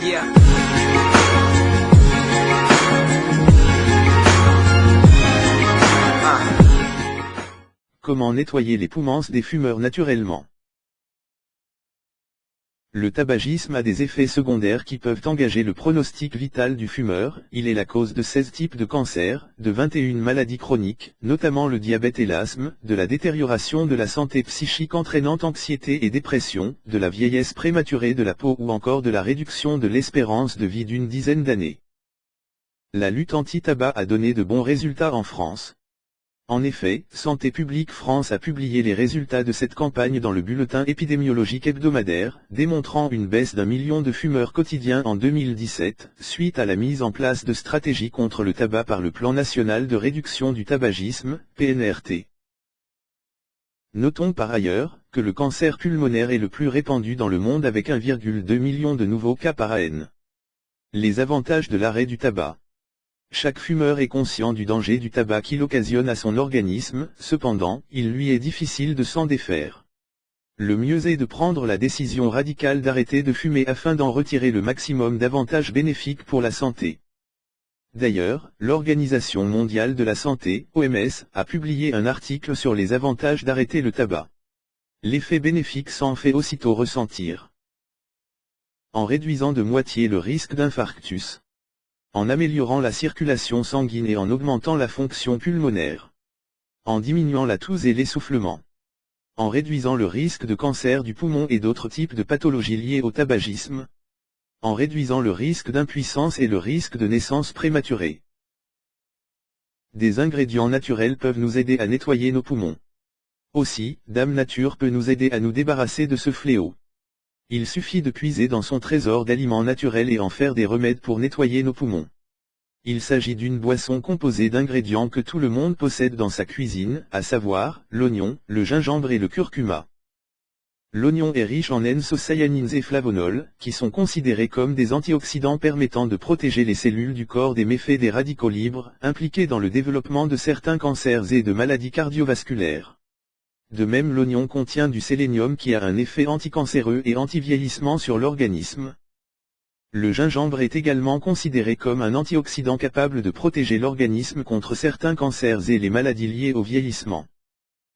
Yeah. Comment nettoyer les poumons des fumeurs naturellement? Le tabagisme a des effets secondaires qui peuvent engager le pronostic vital du fumeur. Il est la cause de 16 types de cancers, de 21 maladies chroniques, notamment le diabète et l'asthme, de la détérioration de la santé psychique entraînant anxiété et dépression, de la vieillesse prématurée de la peau ou encore de la réduction de l'espérance de vie d'une dizaine d'années. La lutte anti-tabac a donné de bons résultats en France. En effet, Santé publique France a publié les résultats de cette campagne dans le bulletin épidémiologique hebdomadaire, démontrant une baisse d'1 million de fumeurs quotidiens en 2017, suite à la mise en place de stratégies contre le tabac par le Plan national de réduction du tabagisme, PNRT. Notons par ailleurs, que le cancer pulmonaire est le plus répandu dans le monde avec 1,2 million de nouveaux cas par an. Les avantages de l'arrêt du tabac. Chaque fumeur est conscient du danger du tabac qu'il occasionne à son organisme, cependant, il lui est difficile de s'en défaire. Le mieux est de prendre la décision radicale d'arrêter de fumer afin d'en retirer le maximum d'avantages bénéfiques pour la santé. D'ailleurs, l'Organisation mondiale de la santé, OMS, a publié un article sur les avantages d'arrêter le tabac. L'effet bénéfique s'en fait aussitôt ressentir. En réduisant de moitié le risque d'infarctus. En améliorant la circulation sanguine et en augmentant la fonction pulmonaire. En diminuant la toux et l'essoufflement. En réduisant le risque de cancer du poumon et d'autres types de pathologies liées au tabagisme. En réduisant le risque d'impuissance et le risque de naissance prématurée. Des ingrédients naturels peuvent nous aider à nettoyer nos poumons. Aussi, Dame Nature peut nous aider à nous débarrasser de ce fléau. Il suffit de puiser dans son trésor d'aliments naturels et en faire des remèdes pour nettoyer nos poumons. Il s'agit d'une boisson composée d'ingrédients que tout le monde possède dans sa cuisine, à savoir, l'oignon, le gingembre et le curcuma. L'oignon est riche en N-cyanines et flavonols, qui sont considérés comme des antioxydants permettant de protéger les cellules du corps des méfaits des radicaux libres, impliqués dans le développement de certains cancers et de maladies cardiovasculaires. De même, l'oignon contient du sélénium qui a un effet anticancéreux et anti-vieillissement sur l'organisme. Le gingembre est également considéré comme un antioxydant capable de protéger l'organisme contre certains cancers et les maladies liées au vieillissement.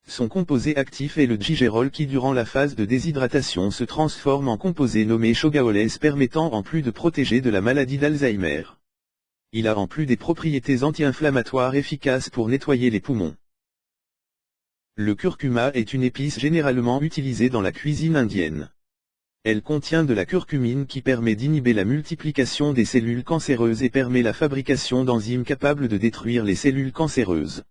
Son composé actif est le gigérol qui durant la phase de déshydratation se transforme en composé nommé chogaolène permettant en plus de protéger de la maladie d'Alzheimer. Il a en plus des propriétés anti-inflammatoires efficaces pour nettoyer les poumons. Le curcuma est une épice généralement utilisée dans la cuisine indienne. Elle contient de la curcumine qui permet d'inhiber la multiplication des cellules cancéreuses et permet la fabrication d'enzymes capables de détruire les cellules cancéreuses.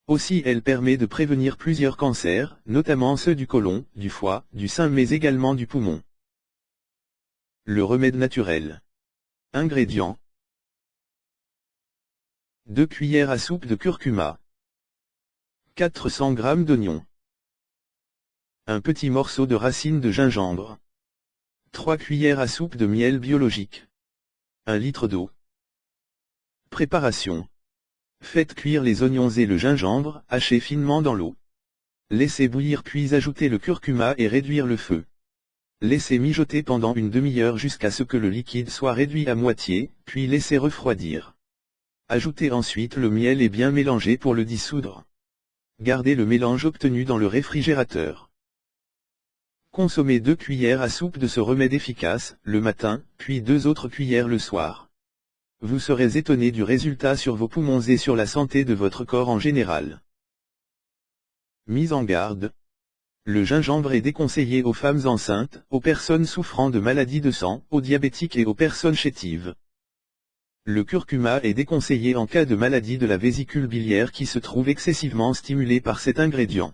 Aussi elle permet de prévenir plusieurs cancers, notamment ceux du côlon, du foie, du sein mais également du poumon. Le remède naturel. Ingrédients. 2 cuillères à soupe de curcuma. 400 g d'oignons. Un petit morceau de racine de gingembre. 3 cuillères à soupe de miel biologique. 1 litre d'eau. Préparation. Faites cuire les oignons et le gingembre, hachés finement dans l'eau. Laissez bouillir puis ajoutez le curcuma et réduire le feu. Laissez mijoter pendant une demi-heure jusqu'à ce que le liquide soit réduit à moitié, puis laissez refroidir. Ajoutez ensuite le miel et bien mélanger pour le dissoudre. Gardez le mélange obtenu dans le réfrigérateur. Consommez 2 cuillères à soupe de ce remède efficace, le matin, puis 2 autres cuillères le soir. Vous serez étonné du résultat sur vos poumons et sur la santé de votre corps en général. Mise en garde. Le gingembre est déconseillé aux femmes enceintes, aux personnes souffrant de maladies de sang, aux diabétiques et aux personnes chétives. Le curcuma est déconseillé en cas de maladie de la vésicule biliaire qui se trouve excessivement stimulée par cet ingrédient.